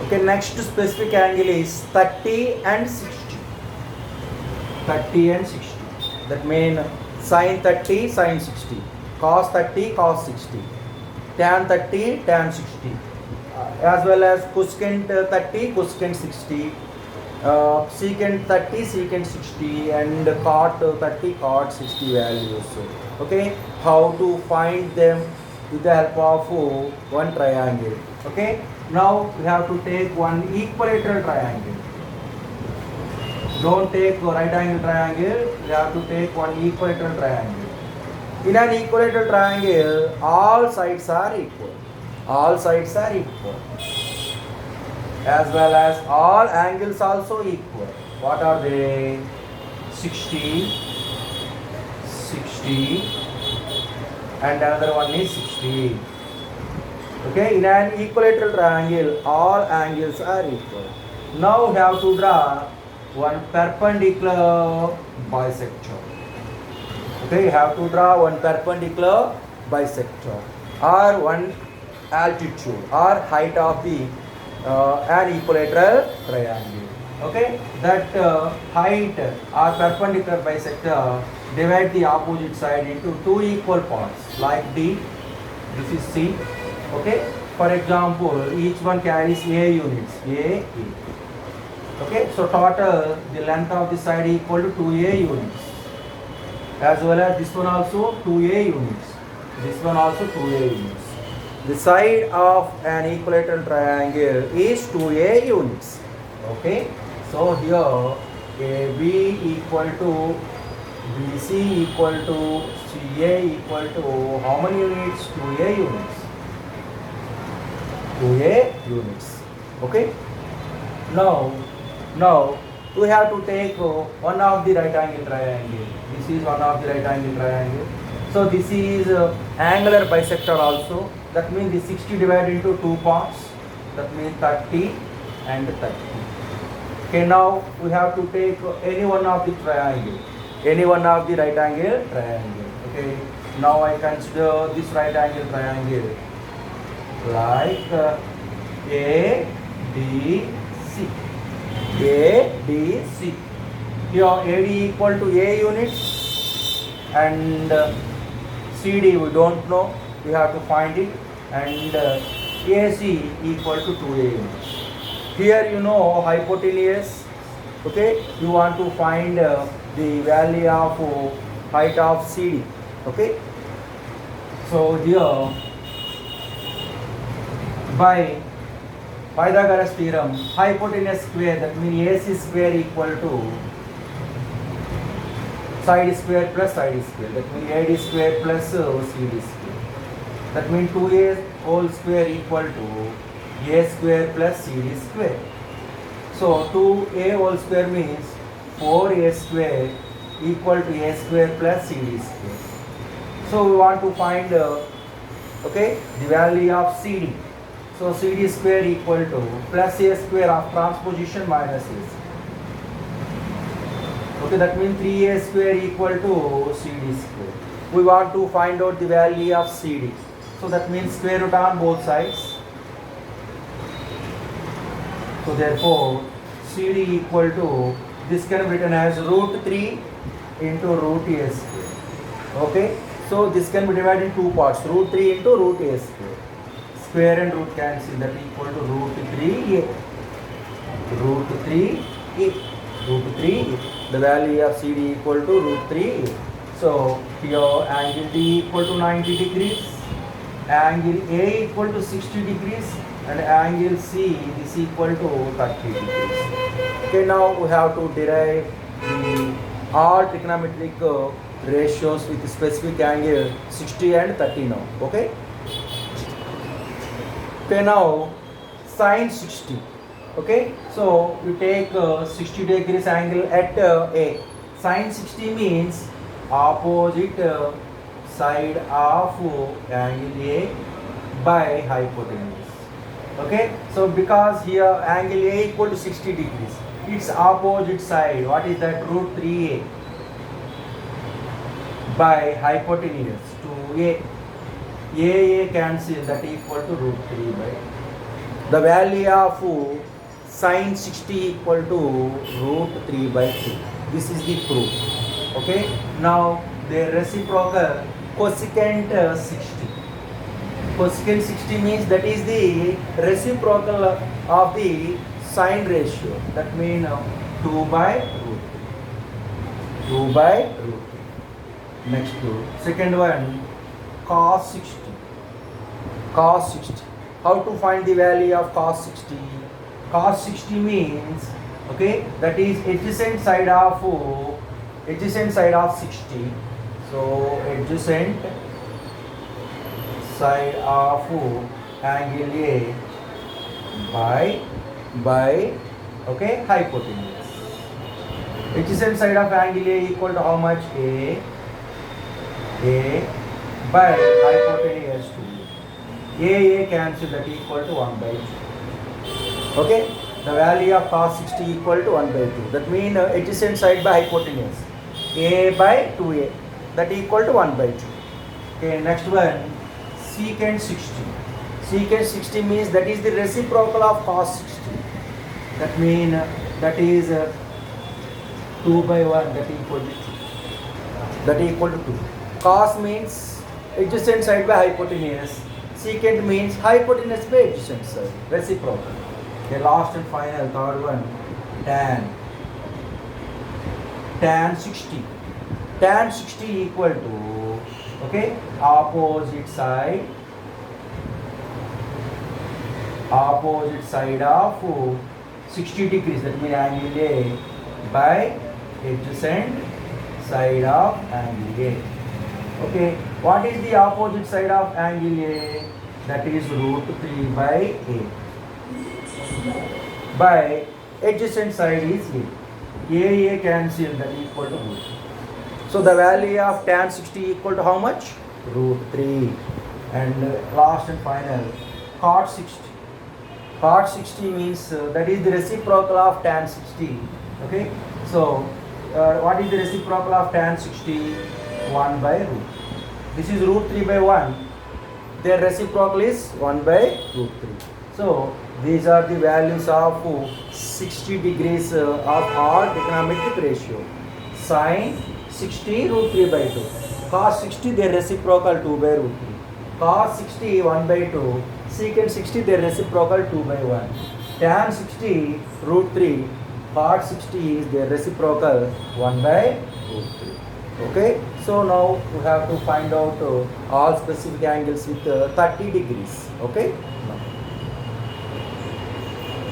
Okay, next specific angle is 30 and 60. 30 and 60. That means sin 30, sin 60. Cos 30, cos 60. Tan 30, tan 60. As well as cosecant 30, cosecant 60. Secant 30, secant 60, and cot 30, cot 60 values. Okay, how to find them with the help of one triangle. Okay, now we have to take one equilateral triangle. Don't take right angle triangle, we have to take one equilateral triangle. In an equilateral triangle, all sides are equal. All sides are equal. As well as all angles also equal. What are they? 60, 60, and another one is 60. Okay, in an equilateral triangle, all angles are equal. Now we have to draw one perpendicular bisector. Okay, you have to draw one perpendicular bisector or one altitude or height of the an equilateral triangle. Okay, that height or perpendicular bisector divide the opposite side into two equal parts like D. This is C. Okay, for example, each one carries A units. A. Okay, so total the length of the side equal to 2A units. As well as this one also 2A units. This one also 2A units. The side of an equilateral triangle is 2A units. Okay, so here AB equal to BC equal to CA equal to how many units? 2A units. 2A units. Okay, now we have to take one of the right angle triangle. This is one of the right angle triangle. So this is angular bisector also. That means the 60 divided into two parts. That means 30 and 30. Okay, now we have to take any one of the triangle. Any one of the right angle triangle. Okay, now I consider this right angle triangle like A, D, C. A, D, C. Here AD equal to A units and CD we don't know, we have to find it, and AC equal to 2A units. Here you know hypotenuse. Okay, you want to find the value of height of CD. Okay, so here by Pythagoras theorem, hypotenuse square, that means AC square equal to side square plus side square. That means AD square plus CD square. That means 2A whole square equal to A square plus CD square. So 2A whole square means 4A square equal to A square plus CD square. So we want to find okay, the value of CD. So CD square equal to plus A square of transposition minus A square. Okay, that means 3A square equal to CD square. We want to find out the value of CD. So that means square root on both sides. So therefore CD equal to, this can be written as root 3 into root A square. Okay, so this can be divided in two parts, root 3 into root A square. Square and root cancel, that equal to root 3A. Root 3A. Root 3A. The value of CD equal to root 3A. So here angle D equal to 90 degrees. Angle A equal to 60 degrees. And angle C is equal to 30 degrees. Okay, now we have to derive the all trigonometric ratios with specific angle 60 and 30 now. Okay. Okay, now sin 60. Okay, so you take 60 degrees angle at A. Sin 60 means opposite side of angle A by hypotenuse. Okay, so because here angle A equal to 60 degrees, its opposite side, what is that? Root 3A by hypotenuse to A. A cancel, that equal to root 3 by. The value of sine 60 equal to root 3 by 2. This is the proof. Okay. Now the reciprocal cosecant 60. Cosecant 60 means that is the reciprocal of the sine ratio. That means 2 by root 3. 2 by root 3. Next second one, cos 60. Cos 60. How to find the value of cos 60? Cos 60 means, okay, that is adjacent side of 60. So adjacent side of angle A by okay hypotenuse. Adjacent side of angle A equal to how much? A by hypotenuse 2. A cancel, that equal to 1 by 2. Okay, the value of cos 60 equal to 1 by 2. That means adjacent side by hypotenuse. A by 2A, that equal to 1 by 2. Okay, next one, secant 60. Secant 60 means that is the reciprocal of cos 60. That means that is 2 by 1, that equal to 2. That equal to 2. Cos means adjacent side by hypotenuse. Secant means hypotenuse by adjacent side. Reciprocal. The last and final, third one, tan 60. Tan 60 equal to, okay, opposite side of 60 degrees. That means angle A by adjacent side of angle A. Okay, what is the opposite side of angle A? That is root 3 by A. By adjacent side is A. A cancel, that equal to root. So the value of tan 60 equal to how much? Root 3. And last and final, cot 60. Cot 60 means that is the reciprocal of tan 60. Okay. So what is the reciprocal of tan 60? 1 by root. This is root 3 by 1. Their reciprocal is 1 by root 3. So these are the values of 60 degrees of our trigonometric ratio. Sine 60 root 3 by 2. Cos 60 their reciprocal 2 by root 3. Cos 60 1 by 2. Secant 60 their reciprocal 2 by 1. Tan 60 root 3. Cot 60 is their reciprocal 1 by root 3. Okay, so now we have to find out all specific angles with 30 degrees. Okay.